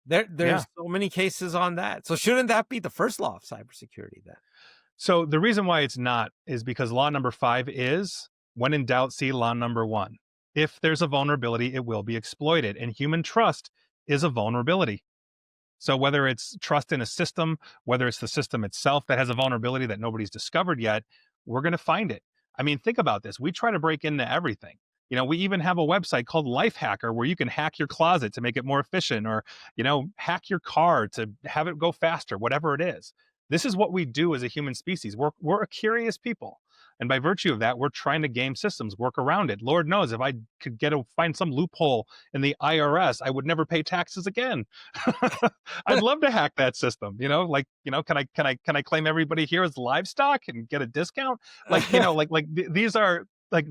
There's Yeah. so many cases on that. So shouldn't that be the first law of cybersecurity then? So the reason why it's not is because law number 5 is, when in doubt, see law number 1. If there's a vulnerability, it will be exploited. And human trust is a vulnerability. So whether it's trust in a system, whether it's the system itself that has a vulnerability that nobody's discovered yet, we're going to find it. I mean, think about this. We try to break into everything. We even have a website called Life Hacker where you can hack your closet to make it more efficient, or, hack your car to have it go faster, whatever it is. This is what we do as a human species. We're a curious people. And by virtue of that, we're trying to game systems, work around it. Lord knows if I could find some loophole in the IRS, I would never pay taxes again. I'd love to hack that system. Can I claim everybody here as livestock and get a discount?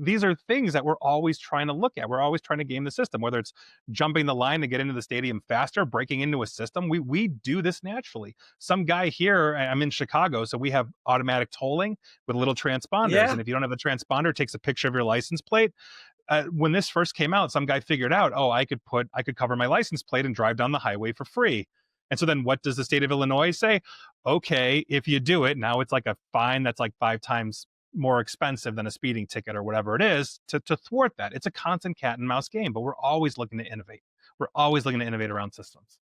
These are things that we're always trying to look at. We're always trying to game the system, whether it's jumping the line to get into the stadium faster, breaking into a system. We do this naturally. Some guy here, I'm in Chicago, so we have automatic tolling with little transponders. Yeah. And if you don't have the transponder, it takes a picture of your license plate. When this first came out, some guy figured out, oh, I could cover my license plate and drive down the highway for free. And so then what does the state of Illinois say? Okay, if you do it, now it's like a fine that's like 5 times more expensive than a speeding ticket or whatever it is to thwart that. It's a constant cat and mouse game, but we're always looking to innovate. We're always looking to innovate around systems.